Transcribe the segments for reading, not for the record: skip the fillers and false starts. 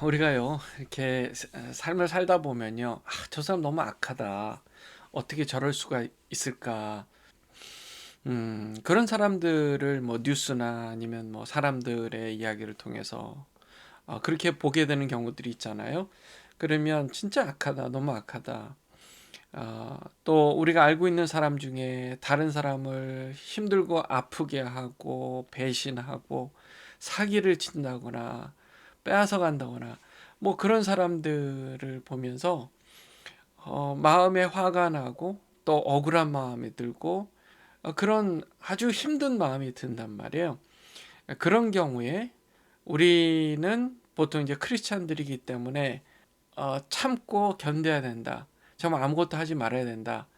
우리가요, 이렇게 삶을 살다 보면요, 저 사람 너무 악하다. 어떻게 저럴 수가 있을까. 그런 사람들을 뭐 뉴스나 아니면 뭐 사람들의 이야기를 통해서 그렇게 보게 되는 경우들이 있잖아요. 그러면 진짜 악하다, 너무 악하다. 또 우리가 알고 있는 사람 중에 다른 사람을 힘들고 아프게 하고 배신하고 사기를 친다거나 빼앗아 간다거나 뭐 그런 사람들을 보면서 마음에 화가 나고 또 억울한 마음이 들고 그런 아주 힘든 마음이 든단 말이에요. 그런 경우에 우리는 보통 이제 크리스찬들이기 때문에 참고 견뎌야 된다. 정말 아무것도 하지 말아야 된다.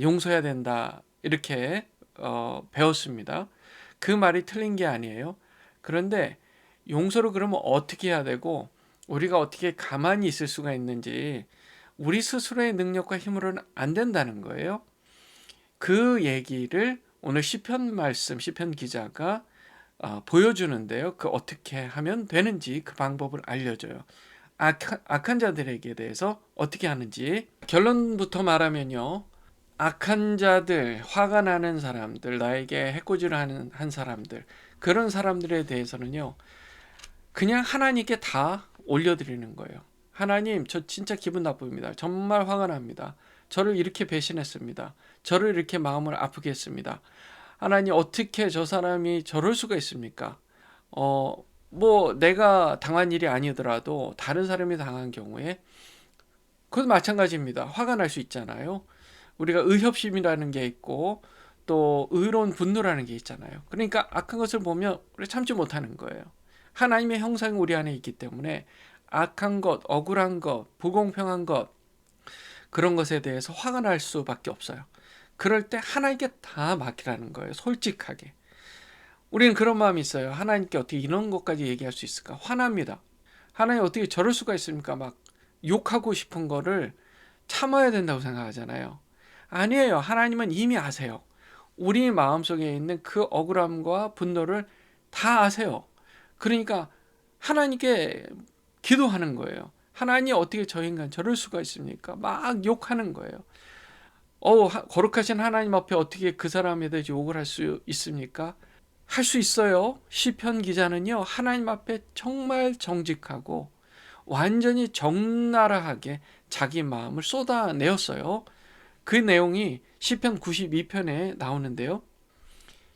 용서해야 된다. 이렇게 배웠습니다. 그 말이 틀린 게 아니에요. 그런데 용서를 그러면 어떻게 해야 되고 우리가 어떻게 가만히 있을 수가 있는지 우리 스스로의 능력과 힘으로는 안 된다는 거예요. 그 얘기를 오늘 시편 말씀, 시편 기자가 보여주는데요. 그 어떻게 하면 되는지 그 방법을 알려줘요. 악한 자들에게 대해서 어떻게 하는지 결론부터 말하면요. 악한 자들, 화가 나는 사람들, 나에게 해코지를 하는 한 사람들, 그런 사람들에 대해서는요. 그냥 하나님께 다 올려드리는 거예요. 하나님, 저 진짜 기분 나쁩니다. 정말 화가 납니다. 저를 이렇게 배신했습니다. 저를 이렇게 마음을 아프게 했습니다. 하나님, 어떻게 저 사람이 저럴 수가 있습니까? 뭐 내가 당한 일이 아니더라도 다른 사람이 당한 경우에 그것도 마찬가지입니다. 화가 날 수 있잖아요. 우리가 의협심이라는 게 있고 또 의로운 분노라는 게 있잖아요. 그러니까 악한 것을 보면 우리 참지 못하는 거예요. 하나님의 형상이 우리 안에 있기 때문에 악한 것, 억울한 것, 불공평한 것 그런 것에 대해서 화가 날 수밖에 없어요. 그럴 때 하나님께 다 맡기라는 거예요. 솔직하게. 우리는 그런 마음이 있어요. 하나님께 어떻게 이런 것까지 얘기할 수 있을까? 화납니다. 하나님 어떻게 저럴 수가 있습니까? 막 욕하고 싶은 거를 참아야 된다고 생각하잖아요. 아니에요. 하나님은 이미 아세요. 우리 마음속에 있는 그 억울함과 분노를 다 아세요. 그러니까 하나님께 기도하는 거예요. 하나님 어떻게 저 인간 저럴 수가 있습니까? 막 욕하는 거예요. 거룩하신 하나님 앞에 어떻게 그 사람에 대해서 욕을 할 수 있습니까? 할 수 있어요. 시편 기자는요. 하나님 앞에 정말 정직하고 완전히 적나라하게 자기 마음을 쏟아내었어요. 그 내용이 시편 92편에 나오는데요.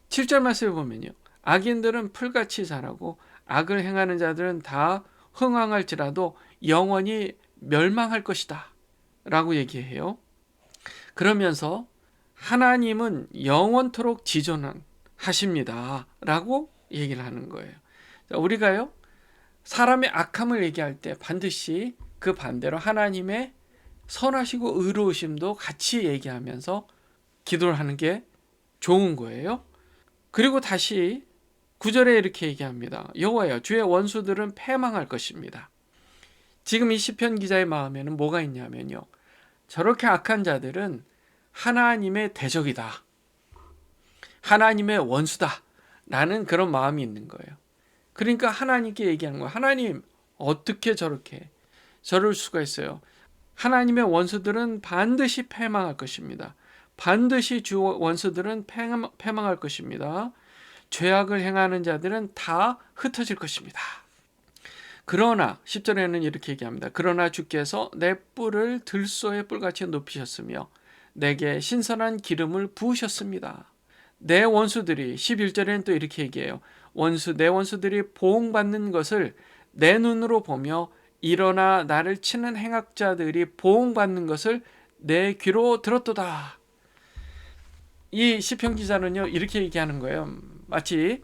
7절 말씀을 보면요. 악인들은 풀같이 자라고 악을 행하는 자들은 다 흥황할지라도 영원히 멸망할 것이다. 라고 얘기해요. 그러면서 하나님은 영원토록 지존하십니다. 라고 얘기를 하는 거예요. 우리가요. 사람의 악함을 얘기할 때 반드시 그 반대로 하나님의 선하시고 의로우심도 같이 얘기하면서 기도를 하는 게 좋은 거예요. 그리고 다시 9절에 이렇게 얘기합니다. 여호와여 주의 원수들은 패망할 것입니다. 지금 이 시편 기자의 마음에는 뭐가 있냐면요. 저렇게 악한 자들은 하나님의 대적이다. 하나님의 원수다. 라는 그런 마음이 있는 거예요. 그러니까 하나님께 얘기하는 거예요. 하나님 어떻게 저렇게 저럴 수가 있어요. 하나님의 원수들은 반드시 패망할 것입니다. 반드시 주 원수들은 패망할 것입니다. 죄악을 행하는 자들은 다 흩어질 것입니다. 그러나 10절에는 이렇게 얘기합니다. 그러나 주께서 내 뿔을 들소의 뿔같이 높이셨으며 내게 신선한 기름을 부으셨습니다. 내 원수들이 11절에는 또 이렇게 얘기해요. 내 원수들이 보응받는 것을 내 눈으로 보며 일어나 나를 치는 행악자들이 보응받는 것을 내 귀로 들었도다. 이 시편 기자는요 이렇게 얘기하는 거예요. 마치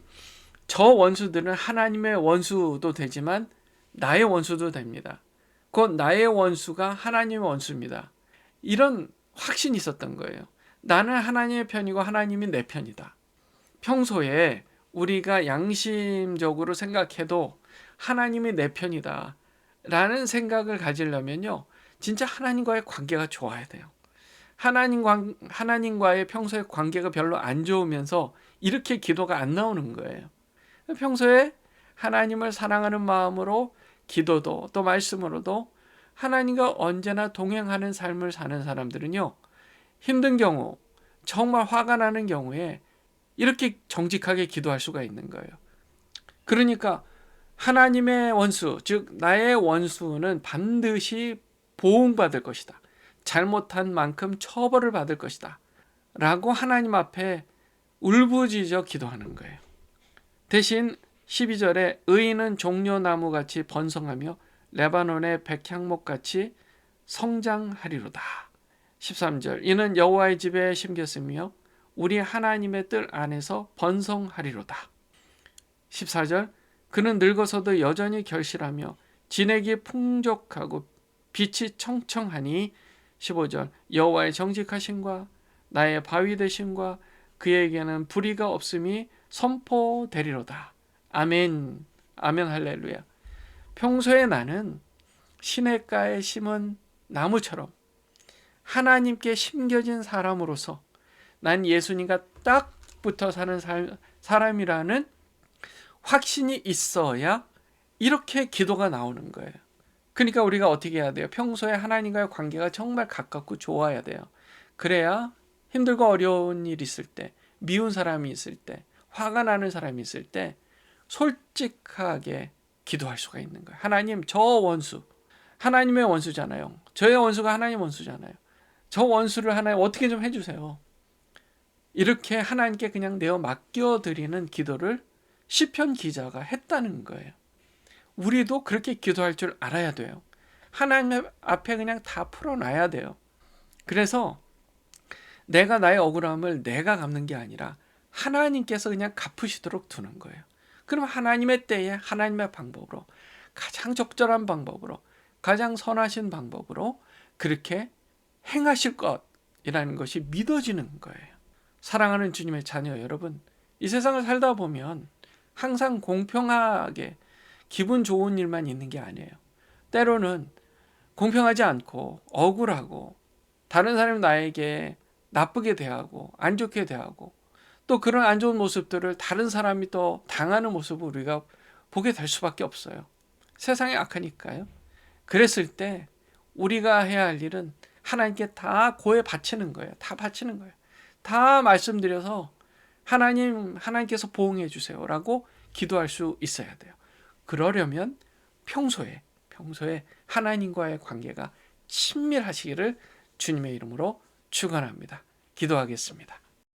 저 원수들은 하나님의 원수도 되지만 나의 원수도 됩니다. 곧 나의 원수가 하나님의 원수입니다. 이런 확신이 있었던 거예요. 나는 하나님의 편이고 하나님이 내 편이다. 평소에 우리가 양심적으로 생각해도 하나님이 내 편이다 라는 생각을 가지려면요 진짜 하나님과의 관계가 좋아야 돼요. 하나님과의 평소의 관계가 별로 안 좋으면서 이렇게 기도가 안 나오는 거예요. 평소에 하나님을 사랑하는 마음으로 기도도 또 말씀으로도 하나님과 언제나 동행하는 삶을 사는 사람들은요, 힘든 경우, 정말 화가 나는 경우에 이렇게 정직하게 기도할 수가 있는 거예요. 그러니까 하나님의 원수, 즉 나의 원수는 반드시 보응받을 것이다. 잘못한 만큼 처벌을 받을 것이다. 라고 하나님 앞에 울부짖어 기도하는 거예요. 대신 12절에 의인은 종려나무같이 번성하며 레바논의 백향목같이 성장하리로다. 13절 이는 여호와의 집에 심겼으며 우리 하나님의 뜰 안에서 번성하리로다. 14절 그는 늙어서도 여전히 결실하며 진액이 풍족하고 빛이 청청하니 15절 여호와의 정직하심과 나의 바위 되심과 그에게는 불의가 없음이 선포되리로다. 아멘. 아멘 할렐루야. 평소에 나는 시냇가에 심은 나무처럼 하나님께 심겨진 사람으로서 난 예수님과 딱 붙어 사는 사람이라는 확신이 있어야 이렇게 기도가 나오는 거예요. 그러니까 우리가 어떻게 해야 돼요? 평소에 하나님과의 관계가 정말 가깝고 좋아야 돼요. 그래야 힘들고 어려운 일 있을 때, 미운 사람이 있을 때, 화가 나는 사람이 있을 때 솔직하게 기도할 수가 있는 거예요. 하나님, 저 원수, 하나님의 원수잖아요. 저의 원수가 하나님 원수잖아요. 저 원수를 하나님 어떻게 좀 해주세요. 이렇게 하나님께 그냥 내어 맡겨드리는 기도를 시편 기자가 했다는 거예요. 우리도 그렇게 기도할 줄 알아야 돼요. 하나님 앞에 그냥 다 풀어놔야 돼요. 그래서 내가 나의 억울함을 내가 갚는 게 아니라 하나님께서 그냥 갚으시도록 두는 거예요. 그럼 하나님의 때에 하나님의 방법으로 가장 적절한 방법으로 가장 선하신 방법으로 그렇게 행하실 것이라는 것이 믿어지는 거예요. 사랑하는 주님의 자녀 여러분, 이 세상을 살다 보면 항상 공평하게 기분 좋은 일만 있는 게 아니에요. 때로는 공평하지 않고 억울하고 다른 사람이 나에게 나쁘게 대하고 안 좋게 대하고 또 그런 안 좋은 모습들을 다른 사람이 또 당하는 모습을 우리가 보게 될 수밖에 없어요. 세상이 악하니까요. 그랬을 때 우리가 해야 할 일은 하나님께 다 고해 바치는 거예요. 다 바치는 거예요. 다 말씀드려서 하나님께서 보응해 주세요라고 기도할 수 있어야 돼요. 그러려면 평소에 하나님과의 관계가 친밀하시기를 주님의 이름으로 축원합니다. 기도하겠습니다.